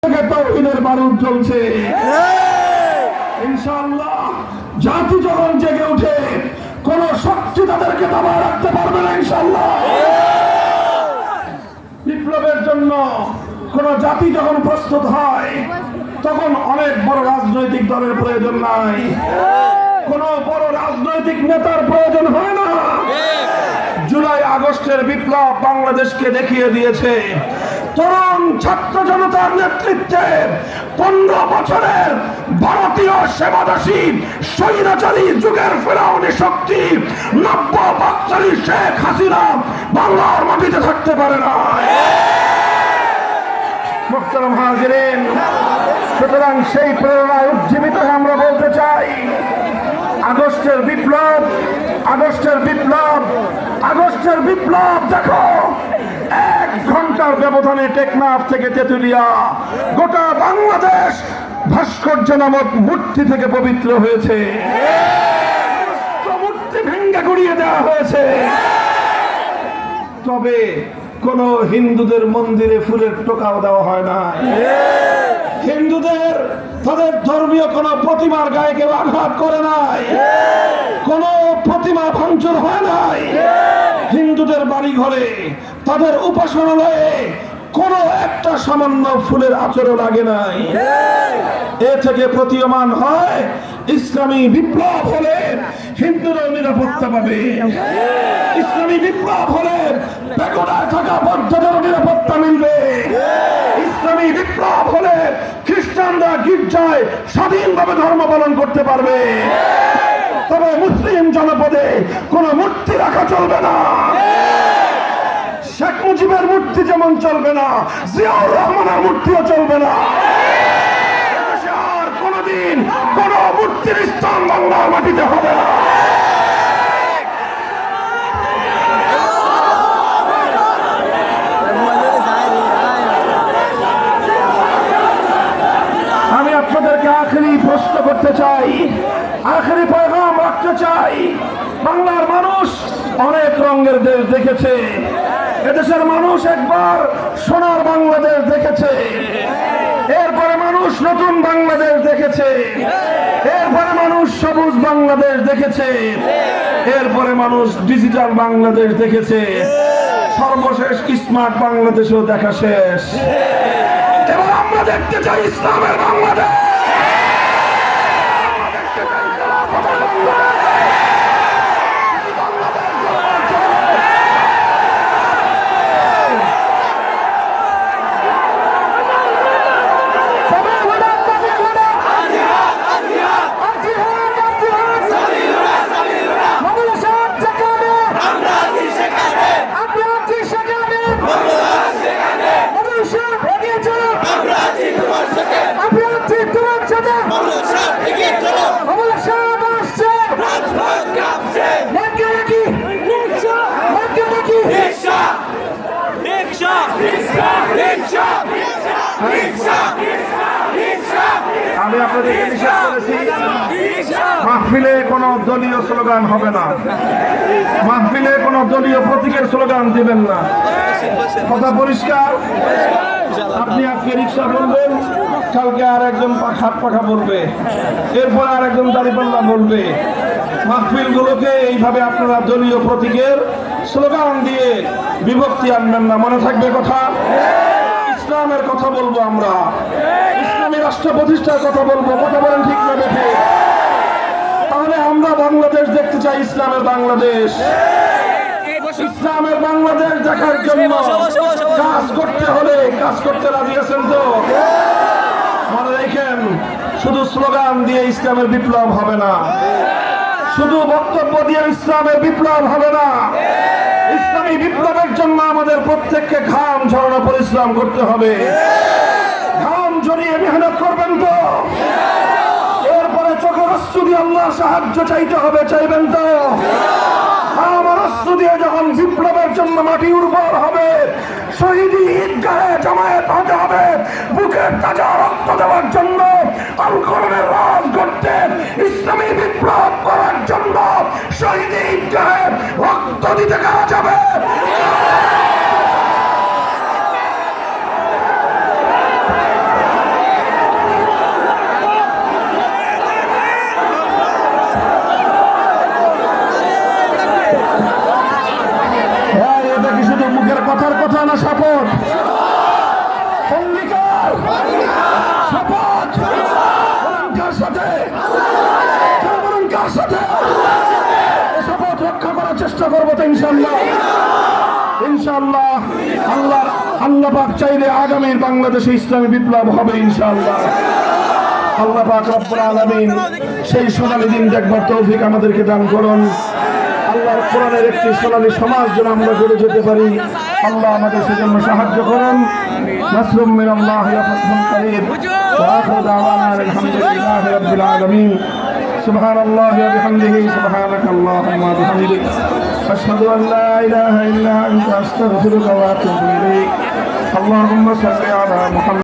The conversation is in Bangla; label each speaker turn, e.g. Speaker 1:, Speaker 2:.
Speaker 1: তাওহীদের বারুদ চলছে। ইনশাআল্লাহ জাতি যখন জেগে উঠে কোন শক্তি তাদেরকে দাবায় রাখতে পারবে না। ইনশাআল্লাহ বিপ্লবের জন্য কোন জাতি যখন প্রস্তুত হয় তখন অনেক বড় রাজনৈতিক দলের প্রয়োজন নাই, কোন বড় রাজনৈতিক নেতার প্রয়োজন হয় না। জুলাই আগস্টের বিপ্লব বাংলাদেশকে দেখিয়ে দিয়েছে তরুণ ছাত্র জনতার নেতৃত্বে 15 বছরের ভারতীয় সেবাদাসী স্বৈরাচারী যুগের ফেরাউনি শক্তি নব্য বাকশালী শেখ হাসিনা বাংলার মাটিতে থাকতে পারে না। মুহতারাম হাজিরিন, সুতরাং সেই প্রেরণায় উজ্জীবিত হয়ে আমরা বলতে চাই আগস্টের বিপ্লব, আগস্টের বিপ্লব, আগস্টের বিপ্লব। দেখো 1 ঘন্টার ব্যবধানে টেকনাফ থেকে তেতুলিয়া গোটা বাংলাদেশ ভাস্কর্য নামক মূর্তি থেকে পবিত্র হয়েছে, মূর্তি ভেঙ্গে গুড়িয়ে দেওয়া হয়েছে। তবে কোন হিন্দুদের মন্দিরে ফুলের টোকাও দেওয়া হয় না। হিন্দুদের তাদের ধর্মীয় কোন প্রতিমার গায়ে কেউ আঘাত করে নাই, কোন প্রতিমা ভাঙচুর হয় নাই। হিন্দুদের বাড়ি ঘরে তাদের উপাসনালয়ে কোন একটা সামান্য ফুলের আচরণ লাগে নাই। এ থেকে প্রতীয়মান হয় ইসলামী বিপ্লব হলে হিন্দুরাও নিরাপত্তা পাবে, ইসলামী বিপ্লব হলে বেগুনায় থাকা বৌদ্ধদের নিরাপত্তা মিলবে, ইসলামী বিপ্লব হলে খ্রিস্টানরা গির্জায় স্বাধীনভাবে ধর্ম পালন করতে পারবে। তবে মুসলিম জনপদে কোন মূর্তি রাখা চলবে না। শেখ মুজিবের মূর্তি যেমন চলবে না, জিয়াউর রহমানের মূর্তিও চলবে না। আর কোনদিন কোন মূর্তির স্থান বাংলার মাটিতে হবে না। আমি আপনাদেরকে আখেরি প্রশ্ন করতে চাই, আখেরি পয়গাম রাখতে চাই। বাংলার মানুষ অনেক রঙের দেশ দেখেছে, এদেশের মানুষ একবার সোনার বাংলাদেশ দেখেছে, এরপরে মানুষ নতুন বাংলাদেশ দেখেছে, এরপরে মানুষ সবুজ বাংলাদেশ দেখেছে, এরপরে মানুষ ডিজিটাল বাংলাদেশ দেখেছে, সর্বশেষ স্মার্ট বাংলাদেশও দেখা শেষ। এবার আমরা দেখতে চাই ইসলামের বাংলাদেশ। আমি আপনাদেরকে নিষেধ করেছি মাহফিলে কোন দলীয় স্লোগান হবে না, মাহফিলে কোন দলীয় প্রতীকের স্লোগান দিবেন না। কথা পরিষ্কার? আপনি আজকে রিক্সা বলবেন, কালকে আর একজন হাত পাখা বলবে, এরপরে আর একজন দাঁড়িপাল্লা বলবে। মাহফিল গুলোকে এইভাবে আপনারা দলীয় প্রতীকের স্লোগান দিয়ে বিভক্তি আনবেন না, মনে থাকবে কথা। ইসলামের কথা বলবো আমরা, ইসলামী রাষ্ট্র প্রতিষ্ঠার কথা বলবো, কথা বলেন ঠিক না বেঠিক? তাহলে আমরা বাংলাদেশ দেখতে চাই, ইসলামের বাংলাদেশ। ইসলামের বাংলাদেশ দেখার জন্য কাজ করতে হলে কাজ করতে রাজি আছেন তো? মনে রেখেন, শুধু স্লোগান দিয়ে ইসলামের বিপ্লব হবে না, শুধু বক্তব্য দিয়ে ইসলামের বিপ্লব হবে না। ইসলামী বিপ্লবের জন্য আমাদের প্রত্যেককে ঘাম ঝরানো পরিশ্রম করতে হবে। ঘাম ঝরিয়ে মেহনত করবেন তো? এরপরে চোখের অশ্রু দিয়ে আল্লাহর সাহায্য চাইতে হবে, চাইবেন তো? আমার অশ্রু দিয়ে যখন বিপ্লবের জন্য মাটি উর্বর হবে, শহীদি ঈদগাহে জমায়েত হতে হবে বুকের তাজা রক্ত দেওয়ার জন্য, আল কোরআনের রাজ করতে, ইসলামী বিপ্লব করার জন্য শহীদি ঈদগাহে রক্ত দিতে কারা যাবে? শপথ বলেন কার সাথে? বলেন কার সাথে? এই শপথ রক্ষা করার চেষ্টা করবো তো ইনশাআল্লাহ। ইনশাআল্লাহ আল্লাহ পাক চাইলে আগামীর বাংলাদেশে ইসলামী বিপ্লব হবে ইনশাআল্লাহ। আল্লাহ পাক রব্বুল আলামিন সেই সোনালী দিন দেখবার তৌফিক আমাদেরকে দান করুন। আল্লাহর কোরআনের একটি সোনালী সমাজ যেন আমরা গড়ে যেতে পারি, আল্লাহ আমাদের সেজন্য সাহায্য করুন। নাসরুম মিনাল্লাহি ওয়া ফাতহুন করিব ওয়া আখিরু দাওয়ানা আলহামদুলিল্লাহি রাব্বিল আলামিন। সুবহানাল্লাহি ওয়া বিহামদিহি সুবহানাকাল্লাহুম্মা ওয়া বিহামদিক আশহাদু আন লা ইলাহা ইল্লা আনতা আস্তাগফিরুকা ওয়া আতুবু ইলাইক। আল্লাহুম্মা সাল্লি আলা মুহাম্মাদ।